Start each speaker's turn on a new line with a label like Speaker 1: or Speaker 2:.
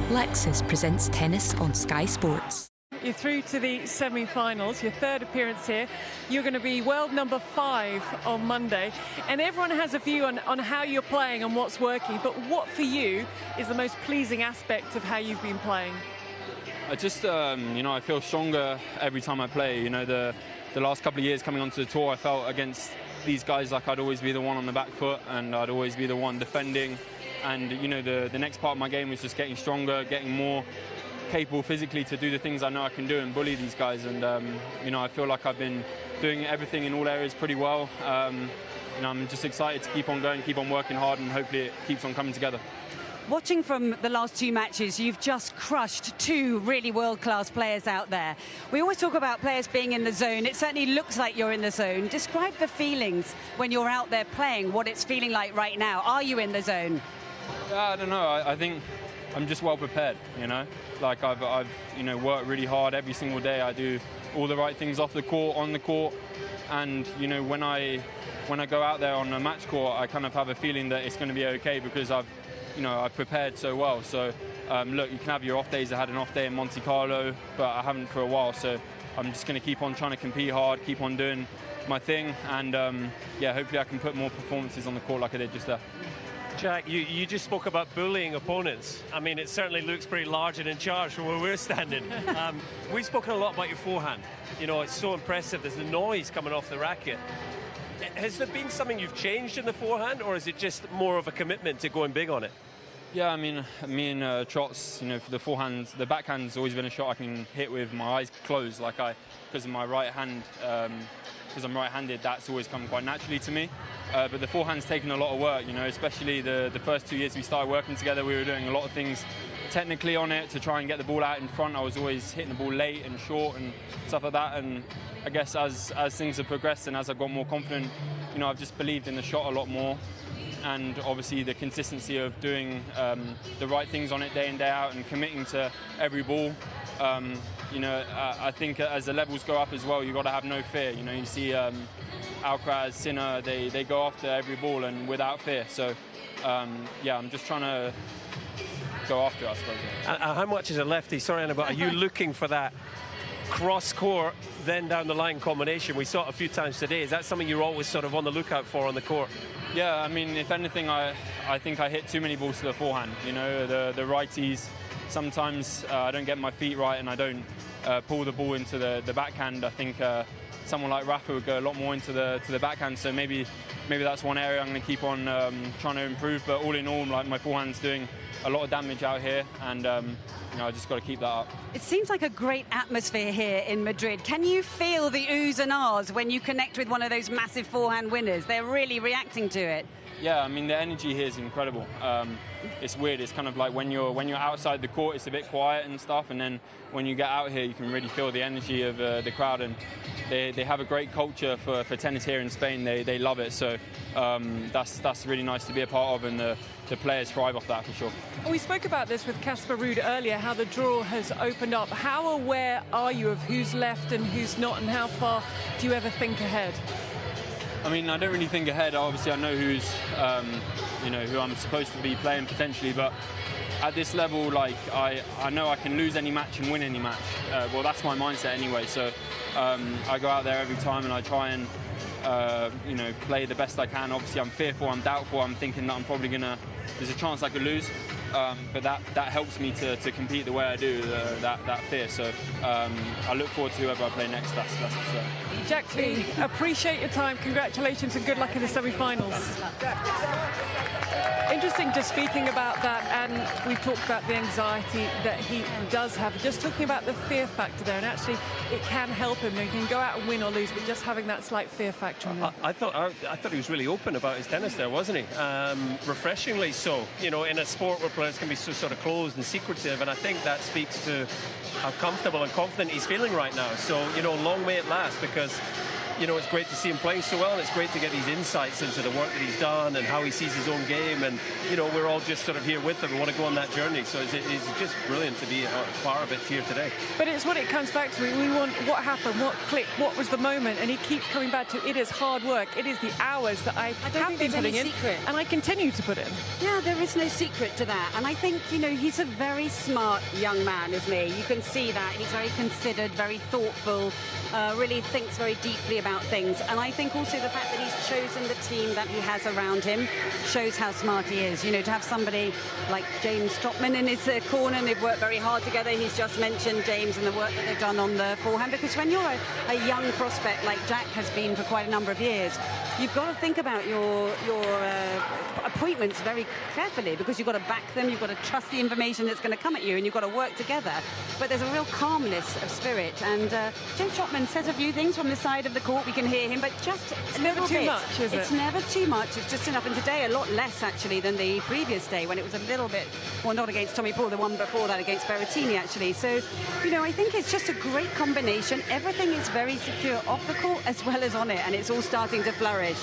Speaker 1: Lexus presents tennis on Sky Sports.
Speaker 2: You're through to the semi-finals, your third appearance here. You're going to be world number 5 on Monday. And everyone has a view on how you're playing and what's working. But what for you is the most pleasing aspect of how you've been playing?
Speaker 3: I just, I feel stronger every time I play. You know, the last couple of years coming onto the tour, I felt against these guys like I'd always be the one on the back foot and I'd always be the one defending. And, you know, the next part of my game was just getting stronger, getting more capable physically to do the things I know I can do and bully these guys. And, I feel like I've been doing everything in all areas pretty well. I'm just excited to keep on going, keep on working hard, and hopefully it keeps on coming together.
Speaker 4: Watching from the last 2 matches, you've just crushed 2 really world-class players out there. We always talk about players being in the zone. It certainly looks like you're in the zone. Describe the feelings when you're out there playing, what it's feeling like right now. Are you in the zone?
Speaker 3: I don't know. I think I'm just well prepared, you know. Like I've worked really hard every single day. I do all the right things off the court, on the court, and when I go out there on a match court, I kind of have a feeling that it's going to be okay because I've prepared so well. So look, you can have your off days. I had an off day in Monte Carlo, but I haven't for a while. So I'm just going to keep on trying to compete hard, keep on doing my thing, and hopefully I can put more performances on the court like I did just there.
Speaker 5: Jack, you just spoke about bullying opponents. I mean, it certainly looks pretty large and in charge from where we're standing. We've spoken a lot about your forehand. You know, it's so impressive. There's the noise coming off the racket. Has there been something you've changed in the forehand, or is it just more of a commitment to going big on it?
Speaker 3: Yeah, I mean, me and Trots, for the forehand, the backhand's always been a shot I can hit with my eyes closed, because of my right hand. Because I'm right-handed, that's always come quite naturally to me. But the forehand's taken a lot of work, especially the first 2 years we started working together. We were doing a lot of things technically on it to try and get the ball out in front. I was always hitting the ball late and short and stuff like that. And I guess as things have progressed and as I've got more confident, I've just believed in the shot a lot more. And obviously the consistency of doing the right things on it day in, day out and committing to every ball. I think as the levels go up as well, you've got to have no fear. You see Alcaraz, Sinner, they go after every ball and without fear. So, I'm just trying to go after it, I suppose.
Speaker 5: How much is it lefty? Sorry, Anna, but are you looking for that cross-court, then down the line combination? We saw it a few times today. Is that something you're always sort of on the lookout for on the court?
Speaker 3: Yeah, I mean, if anything, I think I hit too many balls to the forehand. The righties, sometimes I don't get my feet right and I don't pull the ball into the backhand. I think someone like Rafa would go a lot more into the backhand, so maybe that's one area I'm going to keep on trying to improve. But all in all, like, my forehand's doing a lot of damage out here, and I just got to keep that up.
Speaker 4: It seems like a great atmosphere here in Madrid. Can you feel the oohs and ahs when you connect with one of those massive forehand winners? They're really reacting to it.
Speaker 3: Yeah, I mean, the energy here is incredible. It's weird. It's kind of like when you're outside the court, it's a bit quiet and stuff, and then when you get out here, you can really feel the energy of the crowd. And they have a great culture for tennis here in Spain. They love it. So that's really nice to be a part of, and the players thrive off that for sure.
Speaker 2: We spoke about this with Casper Ruud earlier, how the draw has opened up. How aware are you of who's left and who's not, and how far do you ever think ahead?
Speaker 3: I mean, I don't really think ahead. Obviously, I know who I'm supposed to be playing potentially, but at this level, like, I know I can lose any match and win any match. Well, that's my mindset anyway. So I go out there every time and I try and play the best I can. Obviously, I'm fearful, I'm doubtful, I'm thinking that I'm probably there's a chance I could lose. But that helps me to compete the way I do, that fear. So I look forward to whoever I play next. That's for sure.
Speaker 2: Jack, we appreciate your time. Congratulations and good luck in the semi-finals. Interesting, just speaking about that, and we've talked about the anxiety that he does have. Just talking about the fear factor there, and actually it can help him. He can go out and win or lose, but just having that slight fear factor in there.
Speaker 5: I thought he was really open about his tennis there, wasn't he? Refreshingly so. In a sport where players can be so sort of closed and secretive, and I think that speaks to how comfortable and confident he's feeling right now. So, long may it last, because you know, it's great to see him playing so well, and it's great to get these insights into the work that he's done and how he sees his own game. And, you know, we're all just sort of here with him and want to go on that journey. So it's just brilliant to be a part of it here today.
Speaker 2: But it's what it comes back to. We want what happened, what clicked, what was the moment, and he keeps coming back to it is hard work. It is the hours that I have been putting in, and I continue to put in.
Speaker 4: Yeah, there is no secret to that. And I think, you know, he's a very smart young man, isn't he? You can see that. He's very considered, very thoughtful, really thinks very deeply about things. And I think also the fact that he's chosen the team that he has around him shows how smart he is. You know, to have somebody like James Trotman in his corner, and they've worked very hard together. He's just mentioned James and the work that they've done on the forehand, because when you're a young prospect like Jack has been for quite a number of years, you've got to think about your appointments very carefully, because you've got to back them, you've got to trust the information that's going to come at you, and you've got to work together. But there's a real calmness of spirit, and James Trotman says a few things from the side of the court. We can hear him, but just
Speaker 2: it's never too much, is it?
Speaker 4: It's never too much. It's just enough. And today a lot less actually than the previous day, when it was a little bit, well, not against Tommy Paul, the one before that against Berrettini actually. So, you know, I think it's just a great combination. Everything is very secure off the court as well as on it, and it's all starting to flourish.